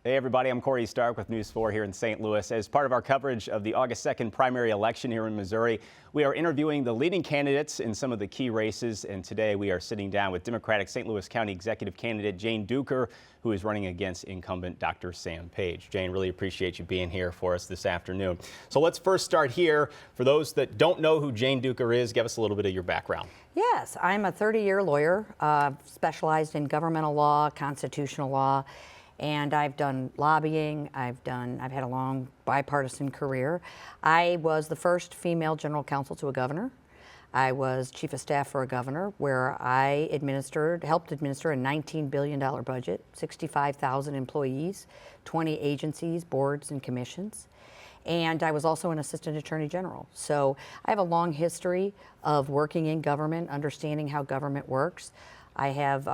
Hey everybody, I'm Corey Stark with News 4 here in St. Louis. As part of our coverage of the August 2nd primary election here in Missouri, we are interviewing the leading candidates in some of the key races, and today we are sitting down with Democratic St. Louis County Executive candidate Jane Dueker, who is running against incumbent Dr. Sam Page. Jane, really appreciate you being here for us this afternoon. So let's first start here. For those that don't know who Jane Dueker is, give us a little bit of your background. Yes, I'm a 30-year lawyer, specialized in governmental law, constitutional law. And I've done lobbying, I've had a long bipartisan career. I was the first female general counsel to a governor. I was chief of staff for a governor where I helped administer a $19 billion budget, 65,000 employees, 20 agencies, boards, and commissions. And I was also an assistant attorney general. So I have a long history of working in government, understanding how government works. I have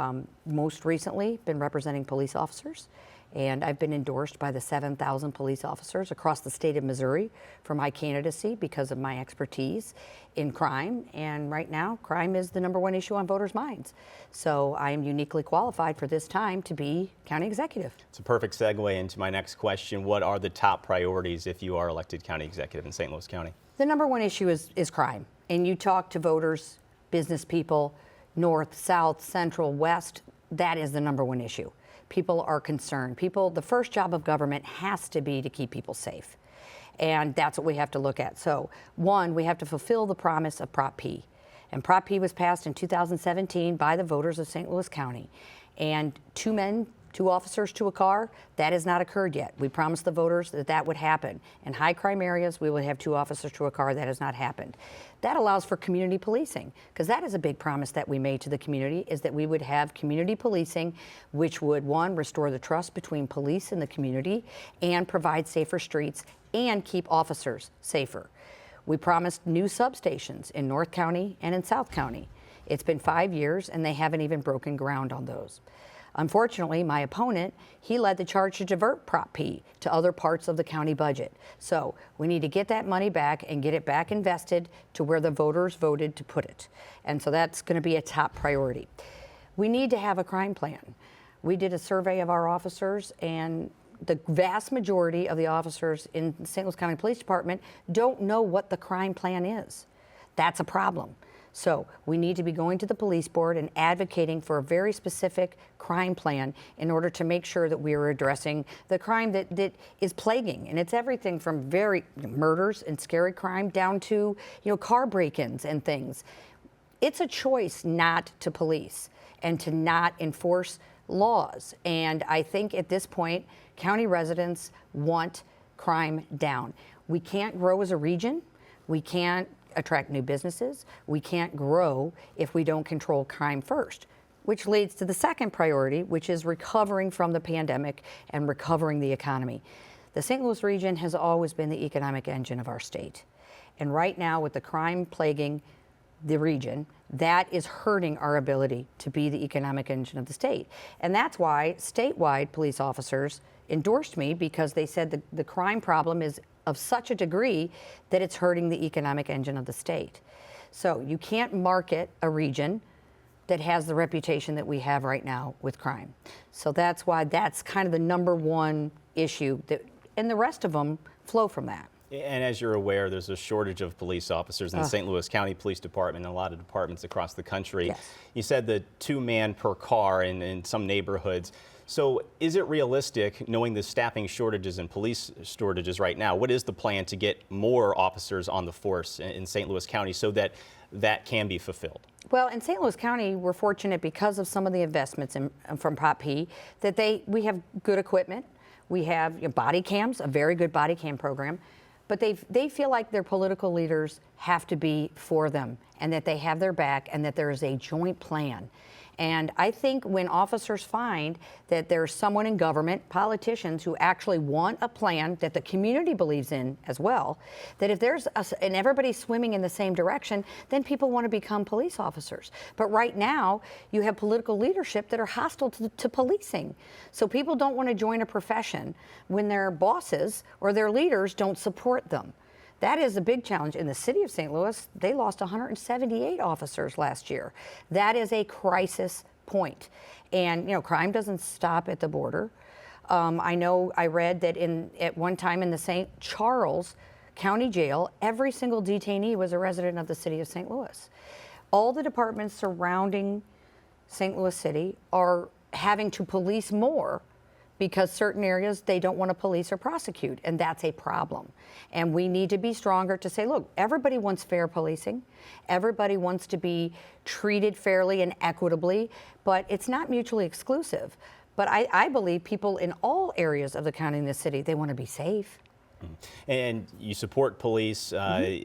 most recently been representing police officers, and I've been endorsed by the 7,000 police officers across the state of Missouri for my candidacy because of my expertise in crime. And right now, crime is the #1 issue on voters' minds. So I am uniquely qualified for this time to be county executive. It's a perfect segue into my next question. What are the top priorities if you are elected county executive in St. Louis County? The #1 issue is crime. And you talk to voters, business people, north, south, central, west, that is the #1 issue. People are concerned. The first job of government has to be to keep people safe. And that's what we have to look at. So, one, we have to fulfill the promise of Prop P. And Prop P was passed in 2017 by the voters of St. Louis County. And 2 officers to a car, that has not occurred yet. We promised the voters that that would happen. In high crime areas, we would have 2 officers to a car. That has not happened. That allows for community policing, because that is a big promise that we made to the community, is that we would have community policing, which would, one, restore the trust between police and the community, and provide safer streets, and keep officers safer. We promised new substations in North County and in South County. It's been 5 years, and they haven't even broken ground on those. Unfortunately, my opponent, he led the charge to divert Prop P to other parts of the county budget. So we need to get that money back and get it back invested to where the voters voted to put it. And so that's going to be a top priority. We need to have a crime plan. We did a survey of our officers, and the vast majority of the officers in the St. Louis County Police Department don't know what the crime plan is. That's a problem. So we need to be going to the police board and advocating for a very specific crime plan in order to make sure that we are addressing the crime that is plaguing. And it's everything from murders and scary crime down to, car break-ins and things. It's a choice not to police and to not enforce laws. And I think at this point, county residents want crime down. We can't grow as a region. We can't attract new businesses. We can't grow if we don't control crime first, which leads to the second priority, which is recovering from the pandemic and recovering the economy. The St. Louis region has always been the economic engine of our state. And right now, with the crime plaguing the region, that is hurting our ability to be the economic engine of the state. And that's why statewide police officers endorsed me, because they said the crime problem is of such a degree that it's hurting the economic engine of the state. So you can't market a region that has the reputation that we have right now with crime. So that's why that's kind of the #1 issue, and the rest of them flow from that. And as you're aware, there's a shortage of police officers in the St. Louis County Police Department and a lot of departments across the country. Yes. You said the 2 man per car in some neighborhoods. So is it realistic, knowing the staffing shortages and police shortages right now, what is the plan to get more officers on the force in St. Louis County so that that can be fulfilled? Well, in St. Louis County, we're fortunate because of some of the investments from Prop P that we have good equipment. We have body cams, a very good body cam program. But they feel like their political leaders have to be for them, and that they have their back, and that there is a joint plan. And I think when officers find that there's someone in government, politicians, who actually want a plan that the community believes in as well, that if and everybody's swimming in the same direction, then people want to become police officers. But right now, you have political leadership that are hostile to policing. So people don't want to join a profession when their bosses or their leaders don't support them. That is a big challenge. In the city of St. Louis, they lost 178 officers last year. That is a crisis point. And, crime doesn't stop at the border. I know I read that at one time in the St. Charles County Jail, every single detainee was a resident of the city of St. Louis. All the departments surrounding St. Louis City are having to police more because certain areas they don't want to police or prosecute, and that's a problem. And we need to be stronger to say, look, everybody wants fair policing. Everybody wants to be treated fairly and equitably, but it's not mutually exclusive. But I believe people in all areas of the county and the city, they want to be safe. And you support police.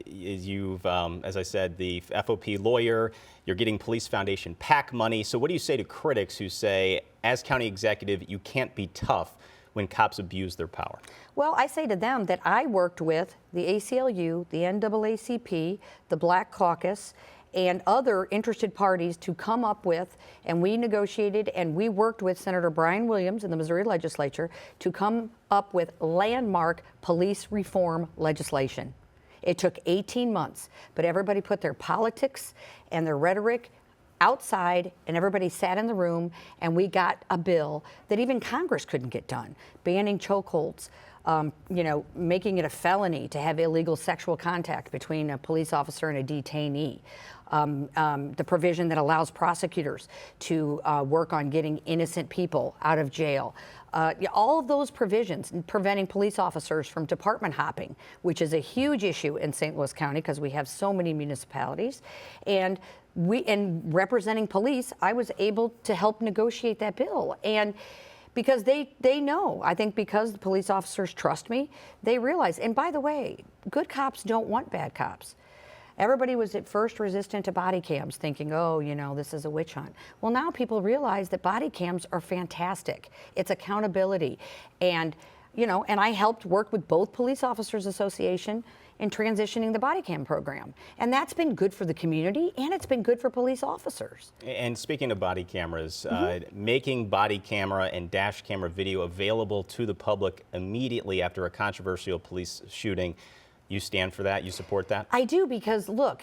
You've, as I said, the FOP lawyer, you're getting Police Foundation PAC money. So what do you say to critics who say, as county executive, you can't be tough when cops abuse their power? Well, I say to them that I worked with the ACLU, the NAACP, the Black Caucus, and other interested parties to come up with, and we negotiated and we worked with Senator Brian Williams in the Missouri legislature to come up with landmark police reform legislation. It took 18 months, but everybody put their politics and their rhetoric outside, and everybody sat in the room, and we got a bill that even Congress couldn't get done, banning chokeholds, making it a felony to have illegal sexual contact between a police officer and a detainee. The provision that allows prosecutors to work on getting innocent people out of jail. All of those provisions preventing police officers from department hopping, which is a huge issue in St. Louis County because we have so many municipalities. And representing police, I was able to help negotiate that bill. And because they know, I think because the police officers trust me, they realize, and by the way, good cops don't want bad cops. Everybody was at first resistant to body cams, thinking, oh, this is a witch hunt. Well, now people realize that body cams are fantastic. It's accountability. And I helped work with both Police Officers Association in transitioning the body cam program. And that's been good for the community, and it's been good for police officers. And speaking of body cameras, making body camera and dash camera video available to the public immediately after a controversial police shooting, you stand for that? You support that? I do, because look,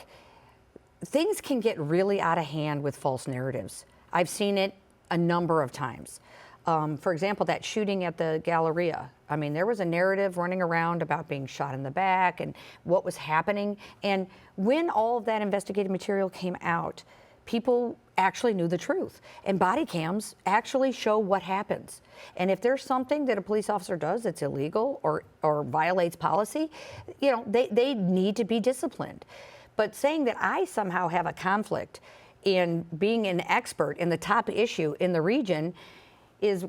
things can get really out of hand with false narratives. I've seen it a number of times. For example, that shooting at the Galleria. I mean, there was a narrative running around about being shot in the back and what was happening. And when all of that investigative material came out, people actually knew the truth. And body cams actually show what happens. And if there's something that a police officer does that's illegal or violates policy, they need to be disciplined. But saying that I somehow have a conflict in being an expert in the top issue in the region is,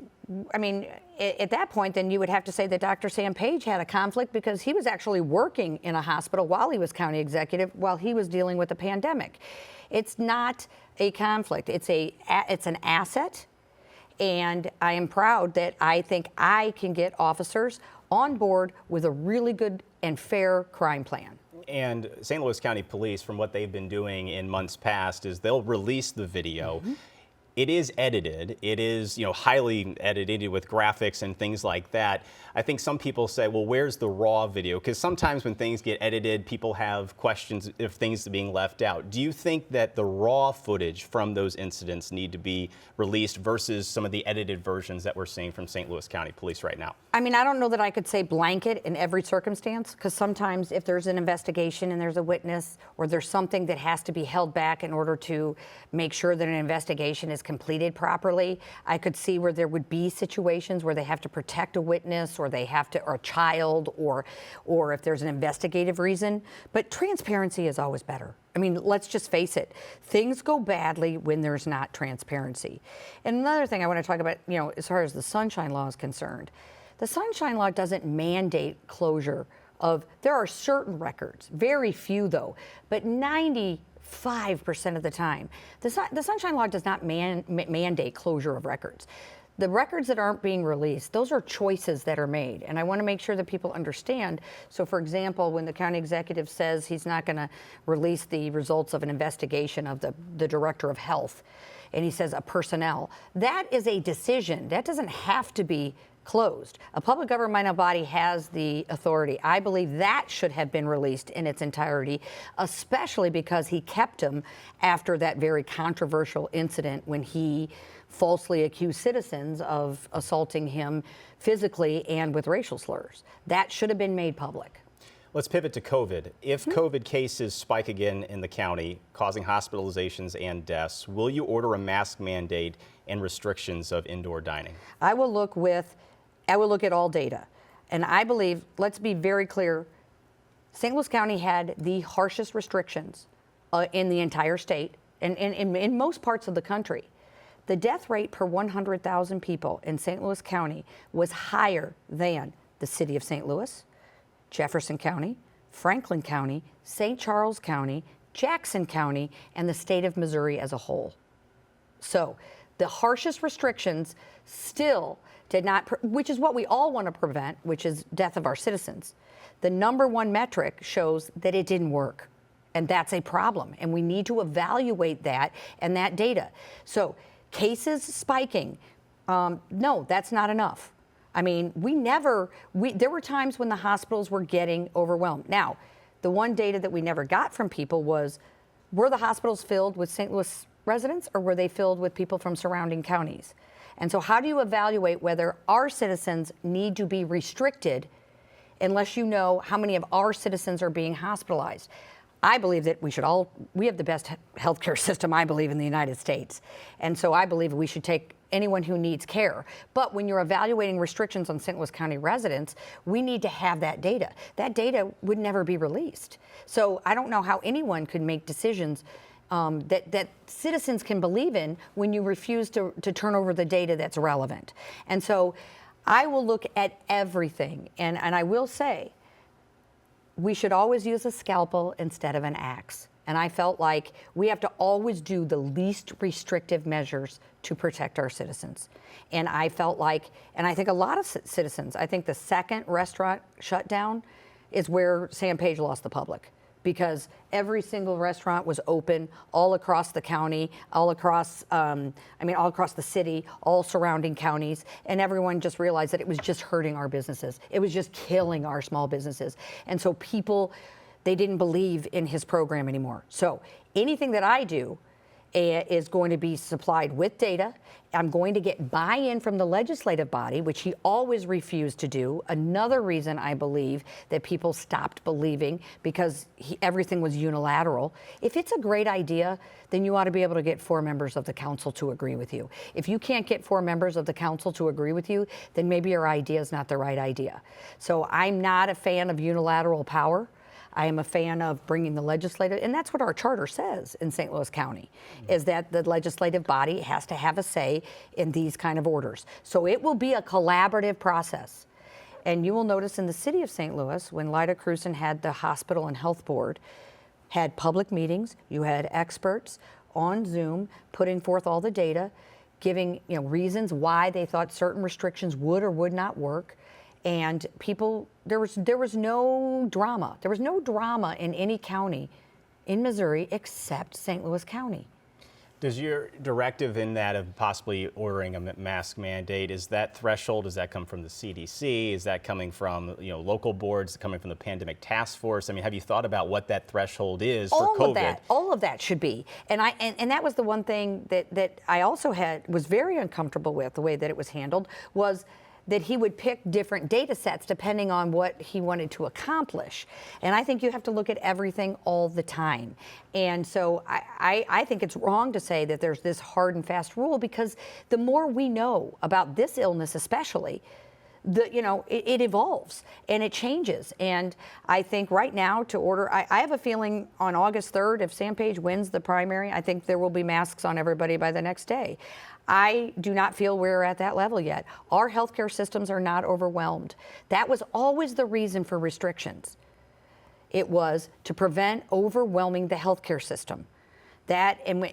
at that point, then you would have to say that Dr. Sam Page had a conflict because he was actually working in a hospital while he was county executive, while he was dealing with the pandemic. It's not a conflict. It's an asset, and I am proud that I think I can get officers on board with a really good and fair crime plan. And St. Louis County Police, from what they've been doing in months past, is they'll release the video. It is edited. It is, highly edited with graphics and things like that. I think some people say, well, where's the raw video? Because sometimes when things get edited, people have questions if things are being left out. Do you think that the raw footage from those incidents need to be released versus some of the edited versions that we're seeing from St. Louis County Police right now? I don't know that I could say blanket in every circumstance, because sometimes if there's an investigation and there's a witness or there's something that has to be held back in order to make sure that an investigation is completed properly, I could see where there would be situations where they have to protect a witness or a child or if there's an investigative reason. But transparency is always better. Let's just face it. Things go badly when there's not transparency. And another thing I want to talk about, as far as the Sunshine Law is concerned, the Sunshine Law doesn't mandate closure of, there are certain records, very few though, but 95% of the time, the Sunshine Law does not mandate closure of records. The records that aren't being released, those are choices that are made. And I want to make sure that people understand. So for example, when the county executive says he's not going to release the results of an investigation of the director of health, and he says a personnel, that is a decision. That doesn't have to be closed. A public governmental body has the authority. I believe that should have been released in its entirety, especially because he kept him after that very controversial incident when he falsely accused citizens of assaulting him physically and with racial slurs. That should have been made public. Let's pivot to COVID. If COVID cases spike again in the county, causing hospitalizations and deaths, will you order a mask mandate and restrictions of indoor dining? I will look at all data. And I believe, let's be very clear, St. Louis County had the harshest restrictions in the entire state and in most parts of the country. The death rate per 100,000 people in St. Louis County was higher than the city of St. Louis, Jefferson County, Franklin County, St. Charles County, Jackson County, and the state of Missouri as a whole. So the harshest restrictions still did not, which is what we all want to prevent, which is death of our citizens. The number one metric shows that it didn't work. And that's a problem. And we need to evaluate that and that data. So cases spiking, no, that's not enough. I mean, there were times when the hospitals were getting overwhelmed. Now, the one data that we never got from people was, were the hospitals filled with St. Louis residents or were they filled with people from surrounding counties? And so how do you evaluate whether our citizens need to be restricted unless you know how many of our citizens are being hospitalized? I believe that we have the best healthcare system, I believe, in the United States. And so I believe we should take anyone who needs care. But when you're evaluating restrictions on St. Louis County residents, we need to have that data. That data would never be released. So I don't know how anyone could make decisions that citizens can believe in when you refuse to turn over the data that's relevant. And so I will look at everything. And I will say, we should always use a scalpel instead of an axe. And I felt like we have to always do the least restrictive measures to protect our citizens. And I felt like, and I think a lot of citizens, I think the second restaurant shutdown is where Sam Page lost the public, because every single restaurant was open all across the county, all across the city, all surrounding counties, and everyone just realized that it was just hurting our businesses. It was just killing our small businesses. And so people, they didn't believe in his program anymore. So anything that I do is going to be supplied with data. I'm going to get buy-in from the legislative body, which he always refused to do. Another reason I believe that people stopped believing, because everything was unilateral. If it's a great idea, then you ought to be able to get 4 members of the council to agree with you. If you can't get 4 members of the council to agree with you, then maybe your idea is not the right idea. So I'm not a fan of unilateral power. I am a fan of bringing the legislative, and that's what our charter says in St. Louis County, is that the legislative body has to have a say in these kind of orders. So it will be a collaborative process. And you will notice in the city of St. Louis, when Lyda Cruzen had the hospital and health board, had public meetings, you had experts on Zoom putting forth all the data, giving reasons why they thought certain restrictions would or would not work. And people, there was no drama. There was no drama in any county in Missouri except St. Louis County. Does your directive in that of possibly ordering a mask mandate, is that threshold, does that come from the CDC? Is that coming from local boards, coming from the pandemic task force? I mean, have you thought about what that threshold is for COVID? All of that should be. And that was the one thing that I also was very uncomfortable with, the way that it was handled, was that he would pick different data sets depending on what he wanted to accomplish. And I think you have to look at everything all the time. And so I think it's wrong to say that there's this hard and fast rule, because the more we know about this illness especially, it evolves and it changes. And I think right now to order, I have a feeling on August 3rd, if Sam Page wins the primary, I think there will be masks on everybody by the next day. I do not feel we're at that level yet. Our healthcare systems are not overwhelmed. That was always the reason for restrictions. It was to prevent overwhelming the healthcare system. And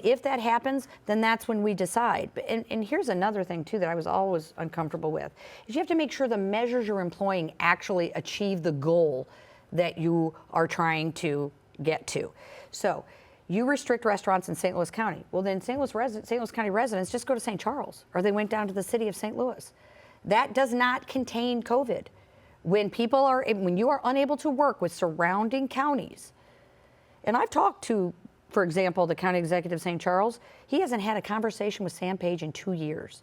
if that happens, then that's when we decide. And here's another thing too that I was always uncomfortable with, is you have to make sure the measures you're employing actually achieve the goal that you are trying to get to. So you restrict restaurants in St. Louis County. Well, then St. Louis County residents just go to St. Charles, or they went down to the city of St. Louis. That does not contain COVID. When you are unable to work with surrounding counties, and I've talked to for example, the county executive of St. Charles, he hasn't had a conversation with Sam Page in 2 years.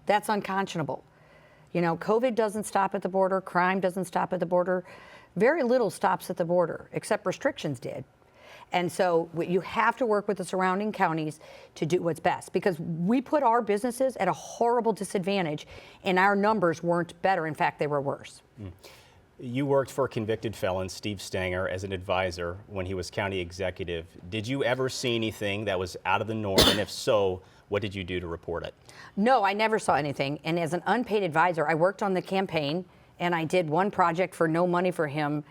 That's unconscionable. You know, COVID doesn't stop at the border, crime doesn't stop at the border. Very little stops at the border, except restrictions did. And so you have to work with the surrounding counties to do what's best, because we put our businesses at a horrible disadvantage and our numbers weren't better. In fact, they were worse. You worked for convicted felon Steve Stenger as an advisor when he was county executive. Did you ever see anything that was out of the norm? And if so, what did you do to report it? No, I never saw anything. And as an unpaid advisor, I worked on the campaign and I did one project for no money for him,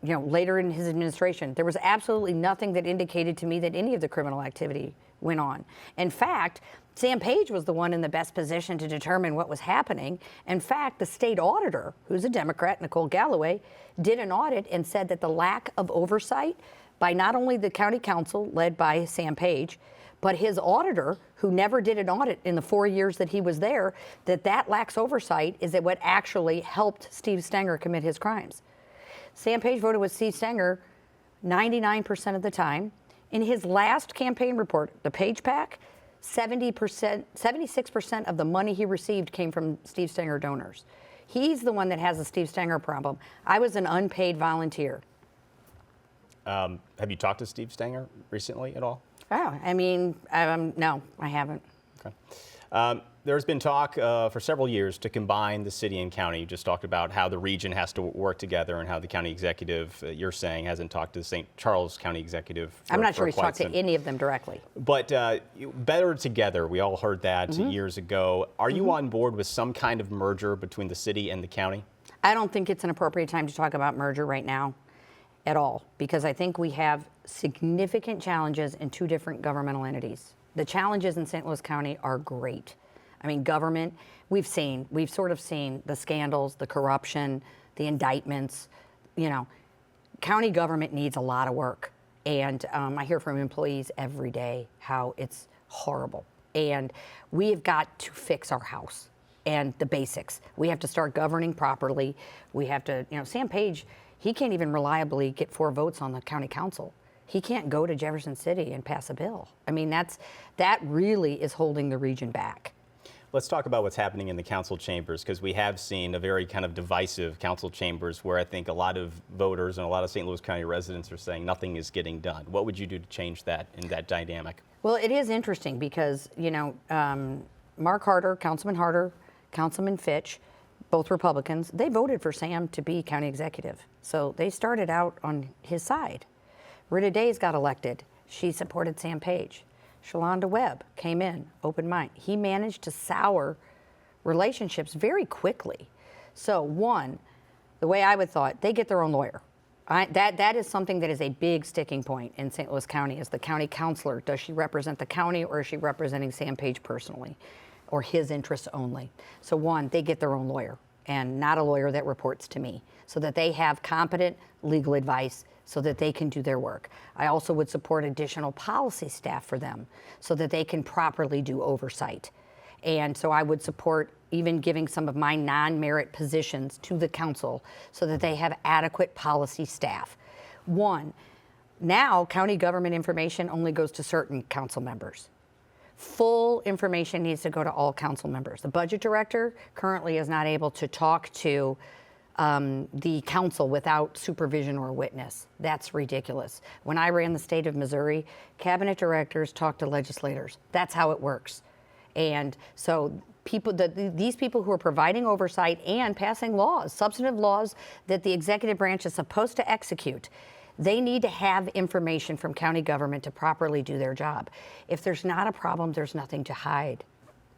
you know, later in his administration. There was absolutely nothing that indicated to me that any of the criminal activity went on. In fact, Sam Page was the one in the best position to determine what was happening. In fact, the state auditor, who's a Democrat, Nicole Galloway, did an audit and said that the lack of oversight by not only the county council led by Sam Page, but his auditor, who never did an audit in the 4 years that he was there, that lacks oversight is that what actually helped Steve Stenger commit his crimes. Sam Page voted with Steve Stenger 99% of the time. In his last campaign report, the Page PAC, 76% of the money he received came from Steve Stenger donors. He's the one that has a Steve Stenger problem. I was an unpaid volunteer. Have you talked to Steve Stenger recently at all? Oh, I mean, no, I haven't. Okay. There's been talk for several years to combine the city and county. You just talked about how the region has to work together and how the county executive, you're saying, hasn't talked to the St. Charles County executive I'm not sure he's talked to any of them directly. But better together, we all heard that years ago. Are you on board with some kind of merger between the city and the county? I don't think it's an appropriate time to talk about merger right now at all, because I think we have significant challenges in two different governmental entities. The challenges in St. Louis County are great. I mean, government, we've sort of seen the scandals, the corruption, the indictments. You know, county government needs a lot of work. And I hear from employees every day how it's horrible. And we have got to fix our house and the basics. We have to start governing properly. We have to, you know, Sam Page, he can't even reliably get 4 votes on the county council. He can't go to Jefferson City and pass a bill. I mean, that really is holding the region back. Let's talk about what's happening in the council chambers, because we have seen a very kind of divisive council chambers where I think a lot of voters and a lot of St. Louis County residents are saying nothing is getting done. What would you do to change that in that dynamic? Well, it is interesting because, you know, Mark Harder, Councilman Fitch, both Republicans, they voted for Sam to be county executive. So they started out on his side. Rita Days got elected. She supported Sam Page. Shalonda Webb came in, open mind. He managed to sour relationships very quickly. So one, the way I would thought, they get their own lawyer. That is something that is a big sticking point in St. Louis County is the county councilor. Does she represent the county or is she representing Sam Page personally or his interests only? So one, they get their own lawyer and not a lawyer that reports to me so that they have competent legal advice so that they can do their work. I also would support additional policy staff for them so that they can properly do oversight. And so I would support even giving some of my non-merit positions to the council so that they have adequate policy staff. One, now county government information only goes to certain council members. Full information needs to go to all council members. The budget director currently is not able to talk to the council without supervision or witness. That's ridiculous. When I ran the state of Missouri, cabinet directors talk to legislators. That's how it works. And so these people who are providing oversight and passing laws, substantive laws that the executive branch is supposed to execute, they need to have information from county government to properly do their job. If there's not a problem, there's nothing to hide.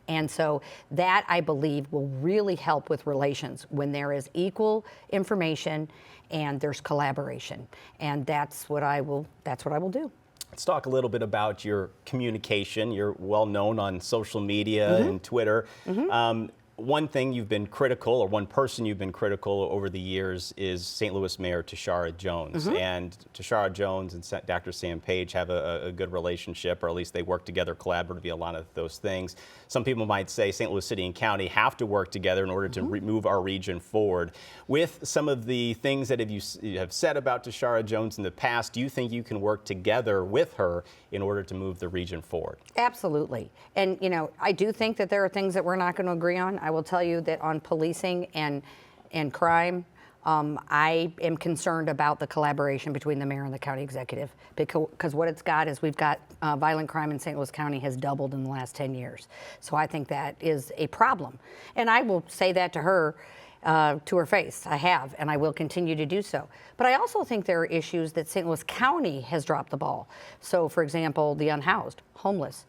And so that, I believe, will really help with relations when there is equal information and there's collaboration. And that's what I will do. Let's talk a little bit about your communication. You're well known on social media and Twitter. one thing you've been critical, or one person you've been critical over the years, is St. Louis Mayor Tashara Jones. And Tashara Jones and Dr. Sam Page have a good relationship, or at least they work together collaboratively, a lot of those things. Some people might say St. Louis City and County have to work together in order to move our region forward. With some of the things that you have said about Tashara Jones in the past, do you think you can work together with her in order to move the region forward? Absolutely. And, you know, I do think that there are things that we're not going to agree on. I will tell you that on policing and crime, I am concerned about the collaboration between the mayor and the county executive, because what it's got is we've got violent crime in St. Louis County has doubled in the last 10 years. So I think that is a problem. And I will say that to her face. I have, and I will continue to do so. But I also think there are issues that St. Louis County has dropped the ball. So, for example, the unhoused, homeless.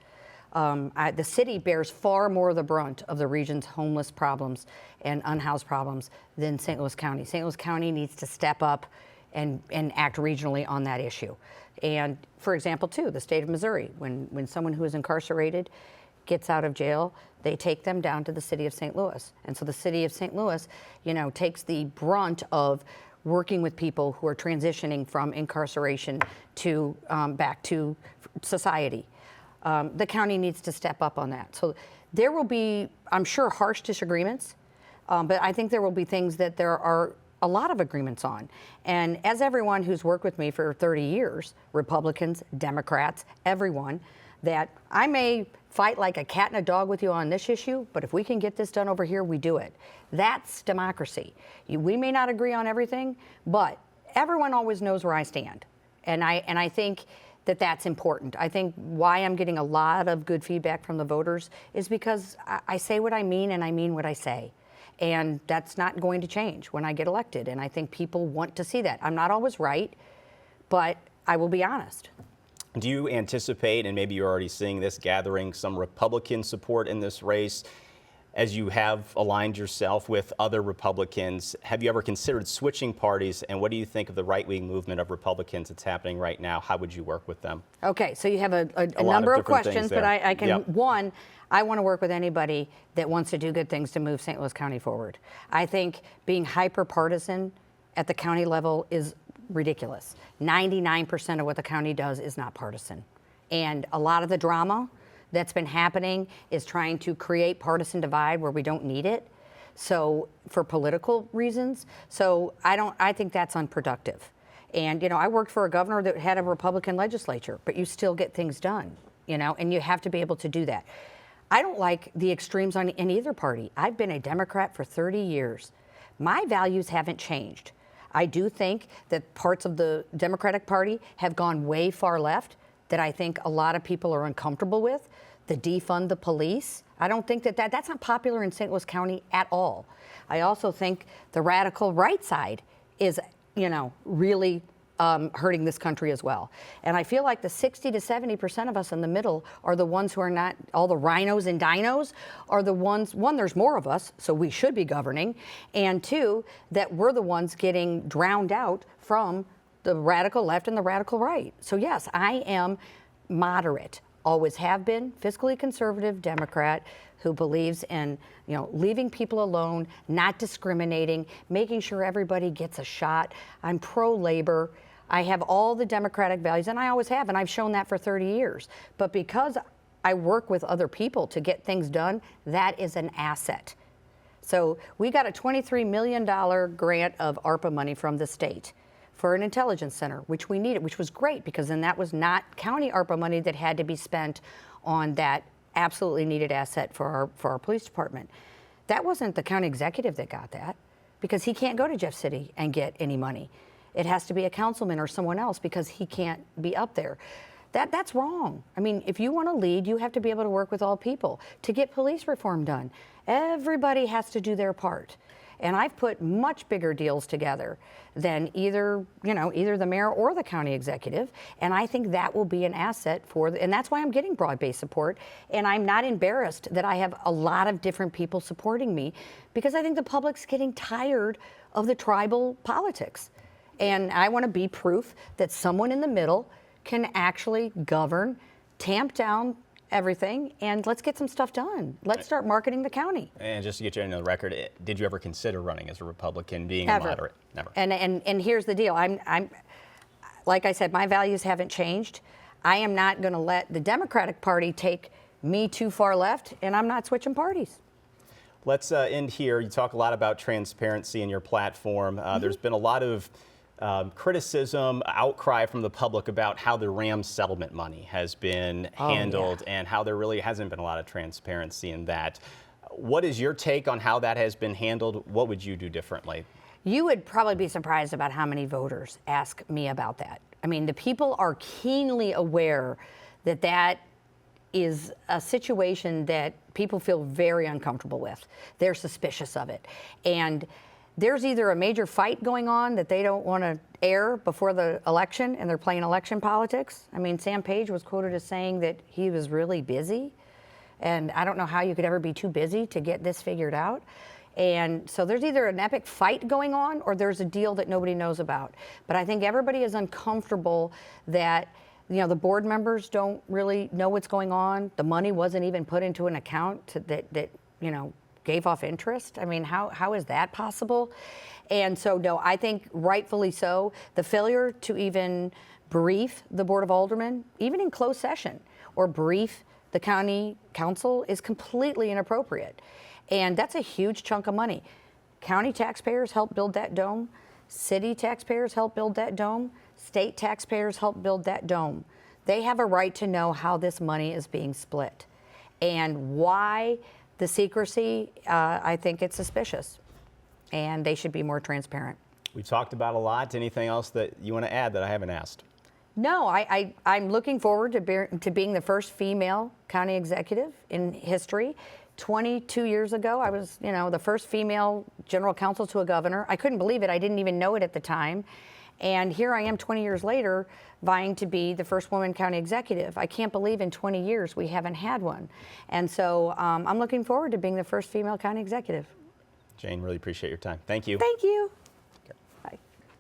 The city bears far more of the brunt of the region's homeless problems and unhoused problems than St. Louis County. St. Louis County needs to step up and act regionally on that issue. And, for example, too, the state of Missouri, when someone who is incarcerated gets out of jail, they take them down to the city of St. Louis. And so the city of St. Louis, you know, takes the brunt of working with people who are transitioning from incarceration to back to society. The county needs to step up on that. So there will be, I'm sure, harsh disagreements, but I think there will be things that there are a lot of agreements on. And as everyone who's worked with me for 30 years, Republicans, Democrats, everyone, that I may fight like a cat and a dog with you on this issue, but if we can get this done over here, we do it. That's democracy. We may not agree on everything, but everyone always knows where I stand. And I think that that's important. I think why I'm getting a lot of good feedback from the voters is because I say what I mean and I mean what I say. And that's not going to change when I get elected. And I think people want to see that. I'm not always right, but I will be honest. Do you anticipate, and maybe you're already seeing this, gathering some Republican support in this race as you have aligned yourself with other Republicans? Have you ever considered switching parties, and what do you think of the right-wing movement of Republicans that's happening right now? How would you work with them? Okay, so you have a number of questions, but I can, Yep. One, I want to work with anybody that wants to do good things to move St. Louis County forward. I think being hyper-partisan at the county level is ridiculous. 99% of what the county does is not partisan. And a lot of the drama that's been happening is trying to create partisan divide where we don't need it. So for political reasons. So I think that's unproductive. And, you know, I worked for a governor that had a Republican legislature, but you still get things done, you know, and you have to be able to do that. I don't like the extremes in either party. I've been a Democrat for 30 years. My values haven't changed. I do think that parts of the Democratic Party have gone way far left that I think a lot of people are uncomfortable with. The defund the police. I don't think that's not popular in St. Louis County at all. I also think the radical right side is, you know, really hurting this country as well. And I feel like the 60 to 70% of us in the middle are the ones who are not, all the rhinos and dinos are the ones, one, there's more of us, so we should be governing, and two, that we're the ones getting drowned out from the radical left and the radical right. So yes, I am moderate, always have been, fiscally conservative Democrat who believes in, you know, leaving people alone, not discriminating, making sure everybody gets a shot. I'm pro-labor. I have all the Democratic values, and I always have, and I've shown that for 30 years. But because I work with other people to get things done, that is an asset. So we got a $23 million grant of ARPA money from the state for an intelligence center, which we needed, which was great because then that was not county ARPA money that had to be spent on that absolutely needed asset for our police department. That wasn't the county executive that got that because he can't go to Jeff City and get any money. It has to be a councilman or someone else because he can't be up there. That's wrong. I mean, if you want to lead, you have to be able to work with all people to get police reform done. Everybody has to do their part. And I've put much bigger deals together than either the mayor or the county executive. And I think that will be an asset and that's why I'm getting broad-based support. And I'm not embarrassed that I have a lot of different people supporting me because I think the public's getting tired of the tribal politics. And I want to be proof that someone in the middle can actually govern, tamp down everything, and let's get some stuff done. Let's start marketing the county. And just to get you into the record, did you ever consider running as a Republican, being a Never. moderate? Never. And here's the deal. I'm like I said, my values haven't changed. I am not going to let the Democratic Party take me too far left, and I'm not switching parties. Let's end here. You talk a lot about transparency in your platform. There's been a lot of criticism, outcry from the public about how the Rams settlement money has been handled and how there really hasn't been a lot of transparency in that. What is your take on how that has been handled? What would you do differently? You would probably be surprised about how many voters ask me about that. I mean, the people are keenly aware that that is a situation that people feel very uncomfortable with. They're suspicious of it. And there's either a major fight going on that they don't want to air before the election and they're playing election politics. I mean, Sam Page was quoted as saying that he was really busy. And I don't know how you could ever be too busy to get this figured out. And so there's either an epic fight going on or there's a deal that nobody knows about. But I think everybody is uncomfortable that, you know, the board members don't really know what's going on. The money wasn't even put into an account that you know, gave off interest. I mean, how is that possible? And so, no, I think rightfully so. The failure to even brief the Board of Aldermen, even in closed session, or brief the county council is completely inappropriate. And that's a huge chunk of money. County taxpayers help build that dome. City taxpayers help build that dome. State taxpayers help build that dome. They have a right to know how this money is being split. And why the secrecy, I think it's suspicious. And they should be more transparent. We talked about a lot. Anything else that you want to add that I haven't asked? No, I'm looking forward to being the first female county executive in history. 22 years ago, I was, you know, the first female general counsel to a governor. I couldn't believe it. I didn't even know it at the time. And here I am 20 years later, vying to be the first woman county executive. I can't believe in 20 years we haven't had one. And so I'm looking forward to being the first female county executive. Jane, really appreciate your time. Thank you. Thank you.